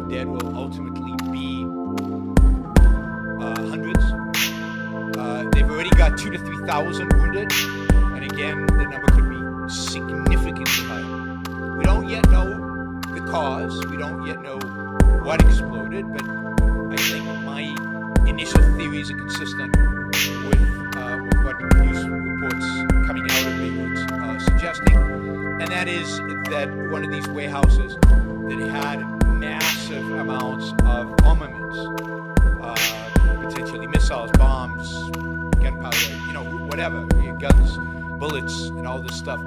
dead will ultimately be hundreds. They've already got 2,000 to 3,000 wounded, and again, the number could be significantly higher. We don't yet know the cause. We don't yet know what exploded, but I think my initial theories are consistent with what news reports coming out of Beirut are suggesting, and that is that one of these warehouses that had massive amounts of armaments, potentially missiles, bombs, gunpowder, whatever, guns, bullets, and all this stuff,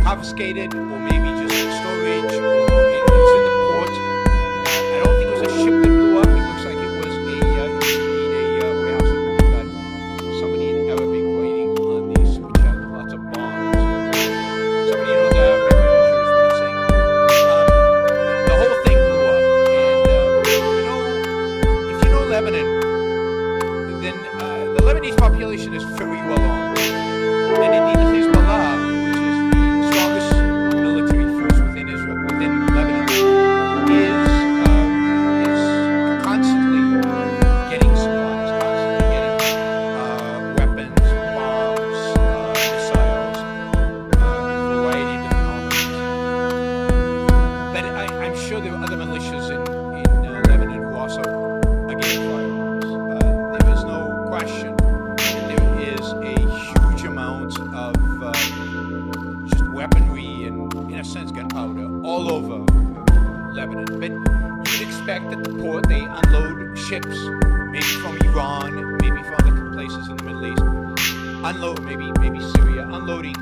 confiscated, or maybe just in storage, or it's in the port. I don't think it was a ship that blew up. It looks like it was indeed a warehouse that got somebody in Arabic writing on the super chat with lots of bombs. Somebody the saying. The whole thing blew up, and if you know Lebanon, then the Lebanese population is very well armed, and indeed the Hezbollah, which is the strongest military force within Lebanon, is constantly getting supplies, constantly getting weapons, bombs, missiles, a variety of different armaments. But I'm sure there are other militias in Lebanon who also are getting firearms. There is no question that there is a huge amount of just weaponry and, in a sense, gunpowder all over Lebanon. But you'd expect at the port they unload ships, maybe from Iran, maybe from other places in the Middle East, maybe Syria, unloading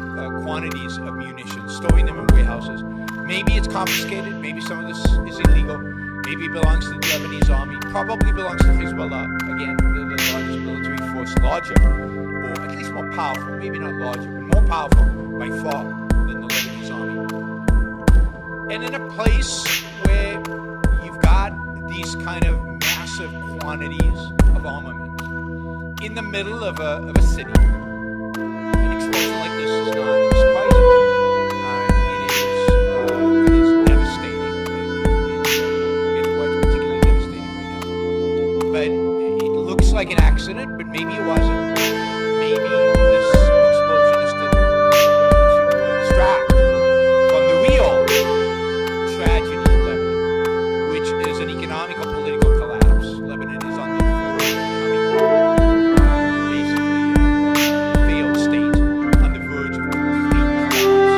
quantities of munitions, storing them in warehouses. Maybe it's confiscated, maybe some of this is illegal, maybe it belongs to the Lebanese army, probably belongs to Hezbollah, again, the largest military force, larger, or at least more powerful, maybe not larger, but more powerful by far than the Lebanese army. And in a place where you've got these kind of massive quantities of armament in the middle of a city, an explosion like this is not surprising. It is devastating. We'll get to why it's particularly devastating right now. But it looks like an accident, but maybe it wasn't. Maybe this explosion is to distract from the real tragedy in Lebanon, which is an economical, political collapse. Lebanon is on the verge of becoming basically a failed state, on the verge of complete collapse.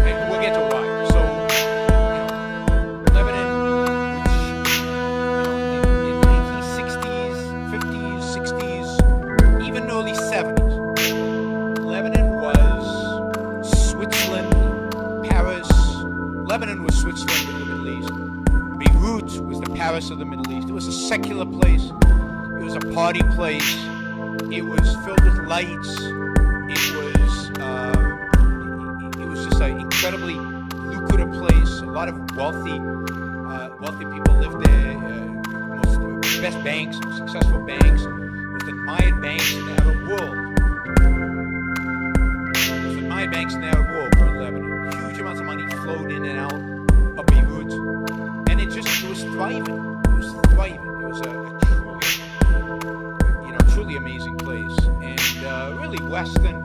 And we'll get to why. So, Lebanon, which in the 1960s, 50s, 60s, even early 70s, Lebanon was Switzerland, Paris. Lebanon was Switzerland of the Middle East. Beirut was the Paris of the Middle East. It was a secular place. It was a party place. It was filled with lights. It was just an incredibly lucrative place. A lot of wealthy people lived there. The best banks, most successful banks, most admired banks in the Arab world. Most admired banks in the Arab world were in Lebanon. Huge amounts of money flowed in and out of Beirut, and it was thriving. It was thriving. It was a truly amazing place, and really Western.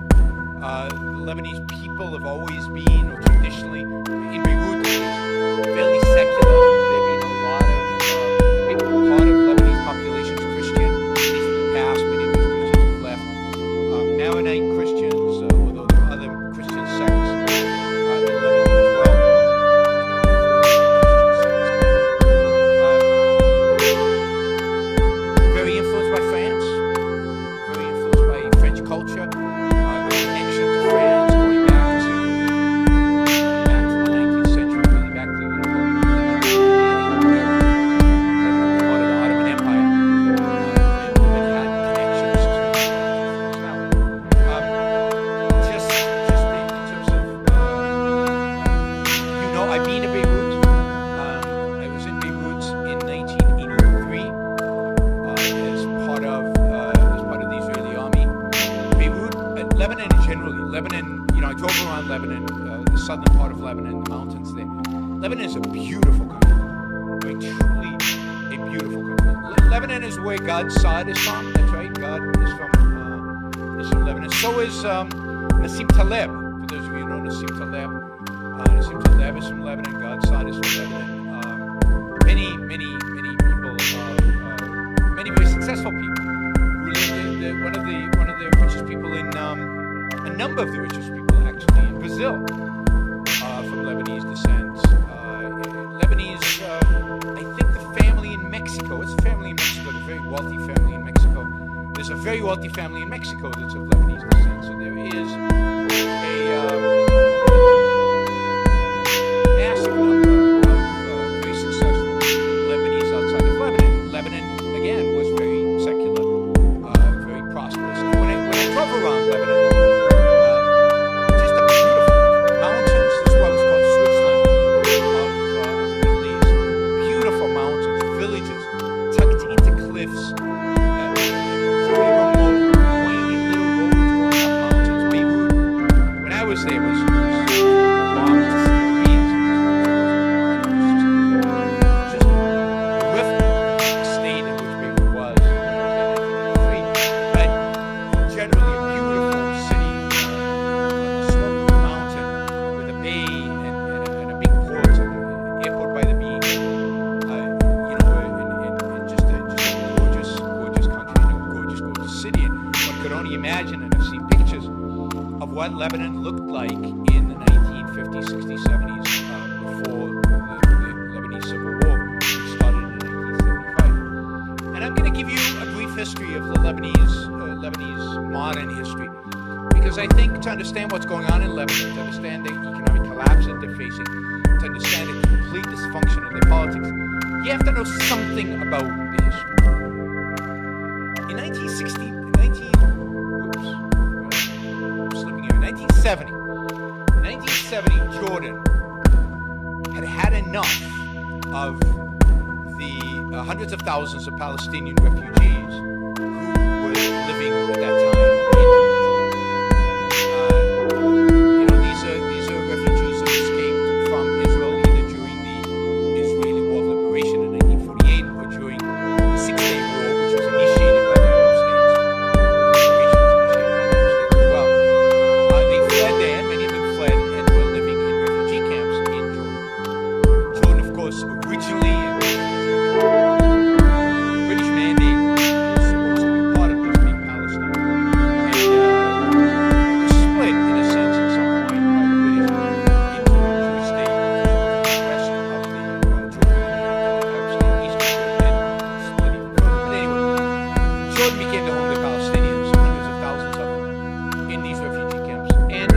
The Lebanese people have always been, or traditionally, in Beirut, fairly secular. They've been a big part of Lebanese population is Christian. At least in the past, many of those Christians have left. Maronite Christians, although there are other Christian sects in Lebanon as well. Very influenced by France, very influenced by French culture. Connection to France, going back to the 19th century, really back to the part of the Ottoman Empire, and had connections to now. Lebanon generally, I drove around Lebanon, the southern part of Lebanon, the mountains there. Lebanon is a beautiful country. I mean, truly a beautiful country. Lebanon is where God's side is from. That's right. God is from Lebanon. So is Nassim Taleb. For those of you who know Nassim Taleb, Nassim Taleb is from Lebanon. God's side is from Lebanon. Many people, many very successful people who live there. One of the richest people in a number of the richest people actually in Brazil, from Lebanese descent. Lebanese, I think the family in Mexico. It's a family in Mexico. The very wealthy family in Mexico. There's a very wealthy family in Mexico that's of Lebanese descent. So there is a massive number of very successful Lebanese outside of Lebanon. Lebanon, again, was very secular, very prosperous. And when I drove around Lebanon, just a beautiful mountains. This is what was called Switzerland of the Middle East. Beautiful mountains, villages tucked into cliffs. When I was there, it was bombed to smithereens. Just horrific state in which Beirut was. But generally a beautiful city on the slope of a mountain with a bay and a big port, airport by the beach. And just a gorgeous country, and a gorgeous city. And one could only imagine, and I've seen pictures of what Lebanon looked like in the 1950s, 60s, 70s, before the Lebanese Civil War, which started in 1975. And I'm going to give you a brief history of the Lebanese modern history, because I think to understand what's going on in Lebanon, to understand the economic collapse that they're facing, to understand the complete dysfunction of their politics, you have to know something about the history. In 1970, Jordan had enough of the hundreds of thousands of Palestinian refugees who were living at that time in Jordan. These are refugees who escaped from Israel either during the Israeli War of Liberation in 1948 or during the Six-Day War, which was initiated by the Arab states. As well. They fled there. Many of them fled and were living in refugee camps in Jordan. Jordan, of course, originally British mandate was supposed to be part of this being Palestine. And was split, in a sense, at some point by the British into a Jewish state, the west of the Jordan, Arab state, east of it, and split even further. But anyway, Jordan became the home of the Palestinians, hundreds of thousands of them, in these refugee camps. And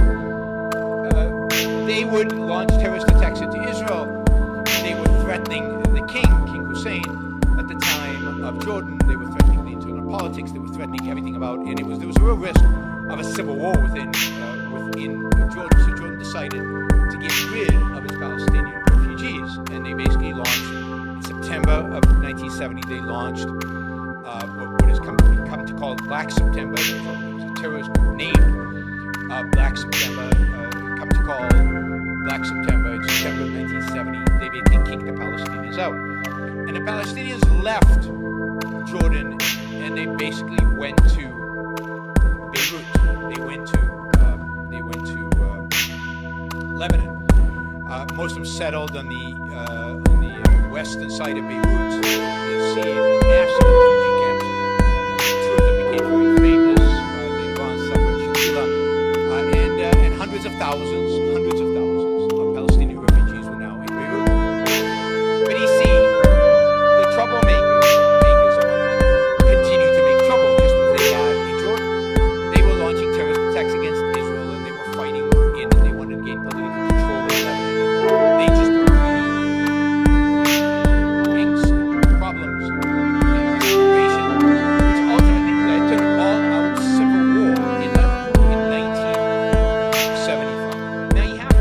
they would launch terrorist attacks into Israel. They were threatening the King Hussein, at the time of Jordan. They were threatening the internal politics. They were threatening everything about, and there was a real risk of a civil war within Jordan. So Jordan decided to get rid of its Palestinian refugees, and they basically launched in September of 1970. They launched what has come to call Black September. There was a terrorist group named Black September, come to call Black September in September of 1970. They basically kicked the Palestinians out. And the Palestinians left Jordan and they basically went to Beirut. They went to Lebanon. Most of them settled on the western side of Beirut. You see massive refugee camps. Two of them became very famous. Later on, Sabra and Shatila. And hundreds of thousands of Palestinian refugees were now in Beirut. But you see, the troublemakers among them continued to make trouble, just as they had in Jordan. They were launching terrorist attacks against Israel, and they were fighting within, and they wanted to gain political control of Lebanon. They just were creating angst, problems, and desperation, which ultimately led to an all-out civil war in Lebanon in 1975. Now you have to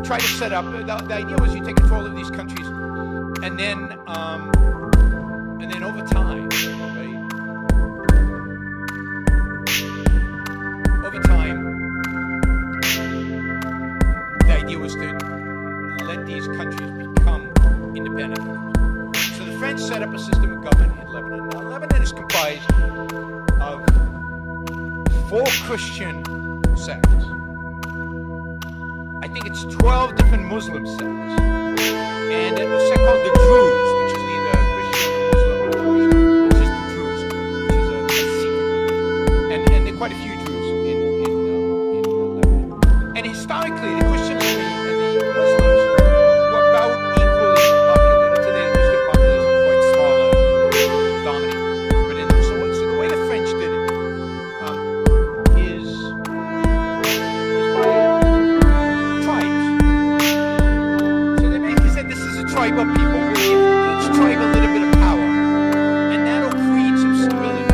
try to set up. The idea was you take control of these countries, and then over time, right? Over time, the idea was to let these countries become independent. So the French set up a system of government in Lebanon. Now, Lebanon is comprised of 4 Christian sects. I think it's 12 different Muslim sects, and a sect called the Druze, which is neither Christian nor Muslim, it's just the Druze, which is a secret religion, and there are quite a few Druze in Lebanon. And historically, the Christians and the Muslims were about equally populated. Today, the Christian population is quite smaller and dominant. But so the way the French did it is by tribes. So they basically said this is a tribe of people. We'll give each tribe a little bit of power, and that'll create some stability.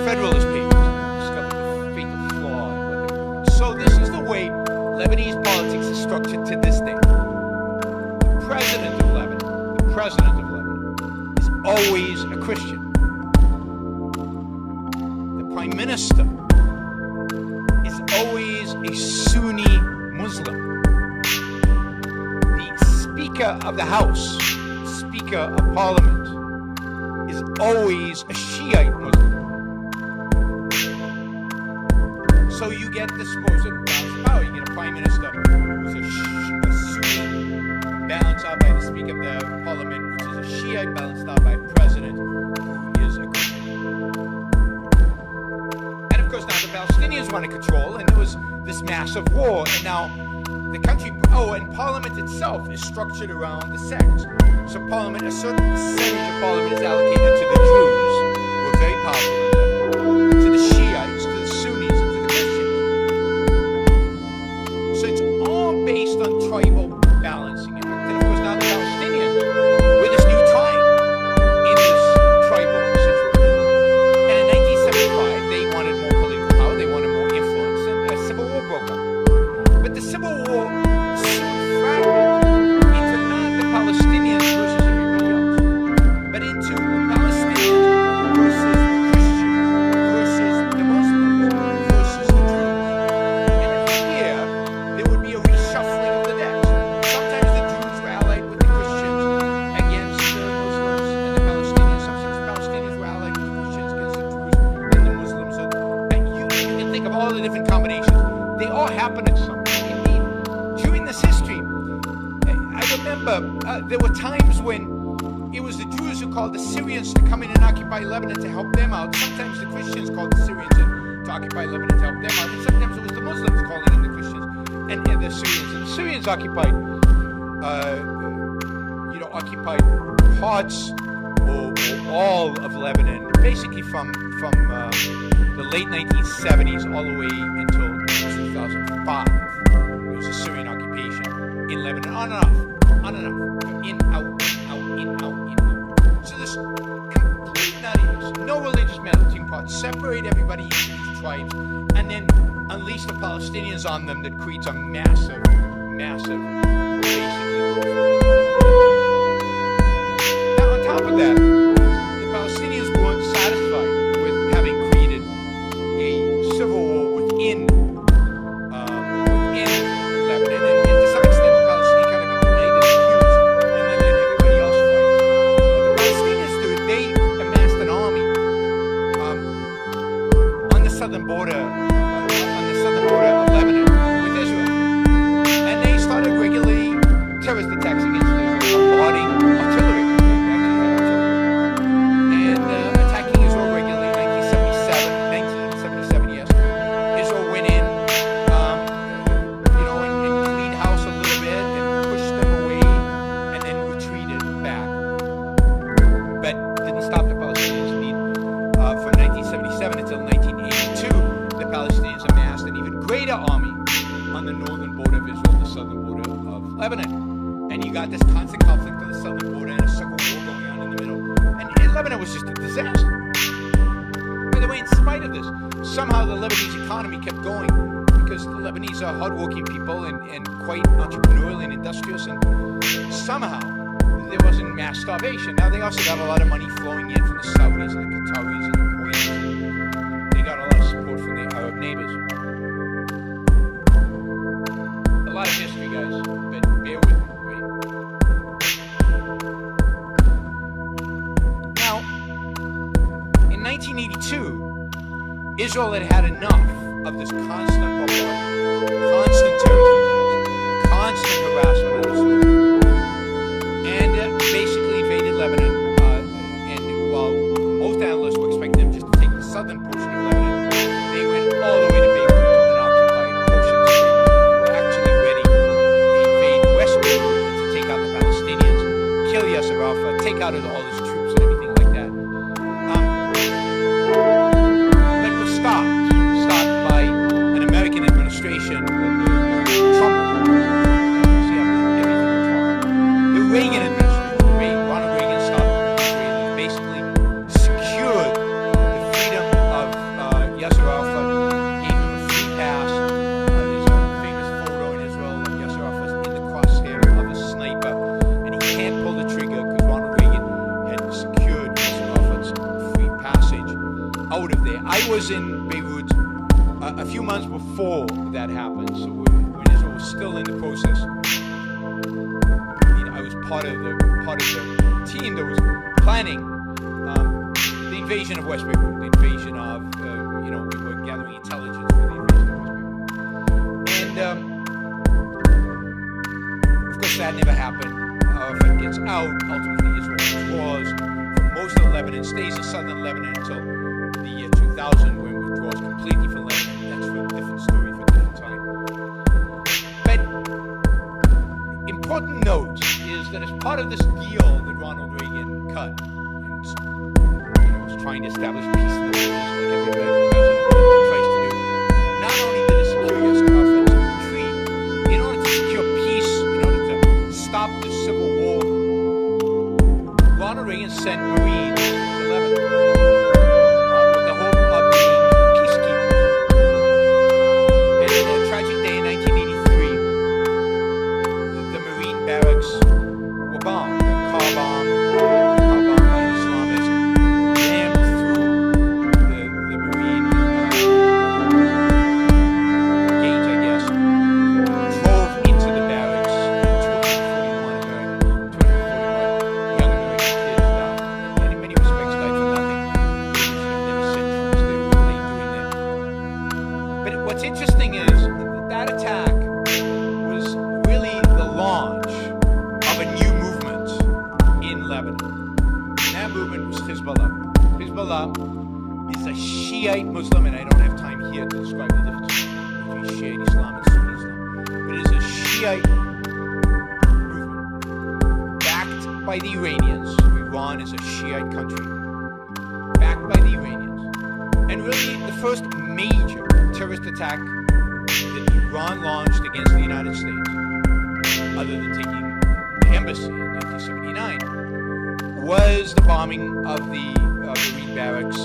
Federalist papers discovered the fatal flaw in what they were doing. So this is the way Lebanese politics is structured to this day. The president of Lebanon is always a Christian. The prime minister is always a Sunni Muslim. The Speaker of the House, Speaker of Parliament, is always a Shiite Muslim. So you get the supposed balance of power. You get a prime minister who's a Sunni, balanced out by the Speaker of the Parliament, which is a Shiite, balanced out by a president who is a Christian. And of course now the Palestinians want to control, and there was this massive war, and now the country, and Parliament itself is structured around the sects. So Parliament, a certain percentage of Parliament is allocated to the Druze, who are very powerful in Lebanon, to the Shiites, to the Sunnis, and to the Christians. So it's all based on tribal balancing. And of course now the Palestinians were this new tribe in this tribal situation. And in 1975 they wanted more political power, they wanted more influence, and a civil war broke out. But the civil war soon fragmented into not the Palestinians versus everybody else, but into the Palestinians versus the Christians versus the Muslims versus the Jews. And every year there would be a reshuffling of the decks. Sometimes the Jews were allied with the Christians against the Muslims and the Palestinians. Sometimes the Palestinians were allied with the Christians against the Jews and the Muslims. And you can think of all the different combinations. They all happen at some point. Indeed, during this history, I remember there were times when it was the Jews who called the Syrians to come in and occupy Lebanon to help them out. Sometimes the Christians called the Syrians in to occupy Lebanon to help them out. And sometimes it was the Muslims calling in the Christians and the Syrians. And the Syrians occupied parts or all of Lebanon, basically from the late 1970s all the way until 2005. There was a Syrian occupation in Lebanon, on and off, in, out, in, out. So this complete nuttiness, no religious melting pot, separate everybody into these tribes, and then unleash the Palestinians on them that creates a massive, basically. Now on top of that, the Palestinians weren't satisfied with having created a civil war within Lebanon, and to some extent the Palestinians kind of ignited the fuse and then let everybody else fight. What the Palestinians do, they amassed an army on the southern border of Lebanon with Israel, and they started regularly terrorist attacks against Israel, bombarding artillery. And attacking Israel regularly. 1977, yes. Israel went in, and cleaned house a little bit and pushed them away and then retreated back. But didn't stop the Palestinians. Indeed, from 1977 until 1982, the Palestinians amassed an even greater army on the northern border of Israel, the southern border of Lebanon. And you got this constant conflict on the southern border and a civil war going on in the middle. And Lebanon was just a disaster. somehow the Lebanese economy kept going because the Lebanese are hardworking people and quite entrepreneurial and industrious, and somehow there wasn't mass starvation. Now they also got a lot of money flowing in from the Saudis and the Qataris and the Kuwaitis. They got a lot of support from their Arab neighbors. A lot of history, guys, but bear with me. Right? Now, in 1982, Israel had enough of this constant bombardment, constant terrorism attacks, constant harassment of the Sunnis, and basically invaded Lebanon. And while most analysts were expecting them just to take the southern portion of Lebanon, they went all the way to Beirut and occupied portions of Beirut. They were actually ready to invade West Beirut to take out the Palestinians, kill Yasser Arafat, take out all his troops and everything like that. Stopped by an American administration, the Trump, the Reagan administration. Ronald Reagan stopped the Israelis, basically secured the freedom of Yasser Arafat, gave him a free pass. There's a famous photo in Israel of Yasser Arafat in the crosshair of a sniper, and he can't pull the trigger because Ronald Reagan had secured Yasser Arafat's free passage out of there. I was in Beirut a few months before that happened, so when Israel was still in the process. I was part of the team that was planning the invasion of West Beirut, the invasion of we were gathering intelligence for the invasion of West Beirut, and of course that never happened. Arafat gets out. Ultimately, Israel withdraws from most of Lebanon, stays in southern Lebanon until the year 2000, when it withdraws completely from Lebanon. That's for a different story for a different time. But important note is that as part of this deal that Ronald Reagan cut, and was trying to establish peace in the Middle East, like every American president tries to do, not only did it secure Yasser Arafat's retreat, in order to secure peace, in order to stop the civil war, Ronald Reagan sent Marines to Lebanon. Is a Shiite Muslim, and I don't have time here to describe the difference between Shiite Islam and Sunni Islam, but it is a Shiite movement backed by the Iranians. Iran is a Shiite country backed by the Iranians, and really the first major terrorist attack that Iran launched against the United States, other than taking the embassy in 1979, was the bombing of the Marine barracks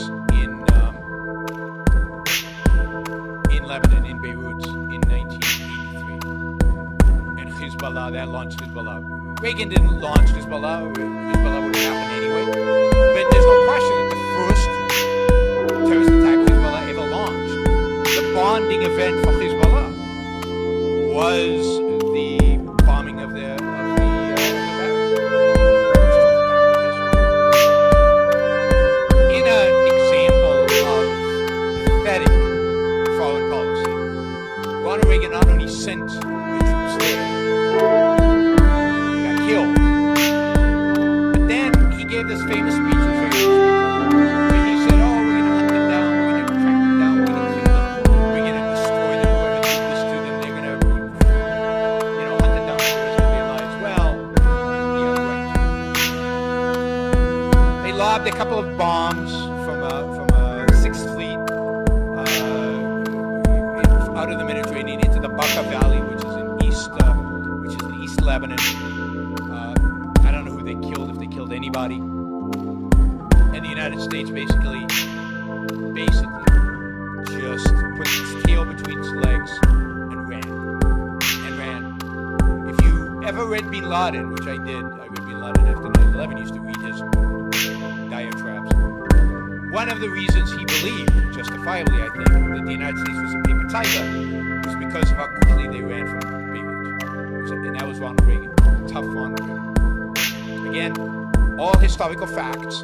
in Lebanon, in Beirut, in 1983. And Hezbollah, that launched Hezbollah. Reagan didn't launch Hezbollah. Hezbollah would have happened anyway. But there's no question that the first terrorist attack Hezbollah ever launched, the bonding event for Hezbollah, was the bombing of the Reagan not only sent the troops there, they got killed, but then he gave this famous speech, where he said, oh, we're going to hunt them down, we're going to track them down, we're going to kill them, we're going to destroy them, whoever did this to them, they're going to, hunt them down for the rest of their lives. Well, yeah, right. They lobbed a couple of bombs from a 6th Fleet out of the Mediterranean into the Bekaa Valley, which is in East Lebanon. I don't know who they killed, if they killed anybody. And the United States basically just just put its tail between its legs and ran. And ran. If you ever read Bin Laden, which I did, I read Bin Laden after 9/11, used to read his diatribes. One of the reasons he believed, justifiably I think, that the United States was a paper tiger was because of how quickly they ran from Beirut. And that was Ronald Reagan. Tough Ronald Reagan. Again, all historical facts.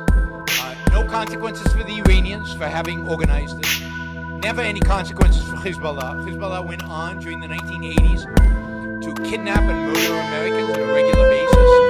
No consequences for the Iranians for having organized it. Never any consequences for Hezbollah. Hezbollah went on during the 1980s to kidnap and murder Americans on a regular basis.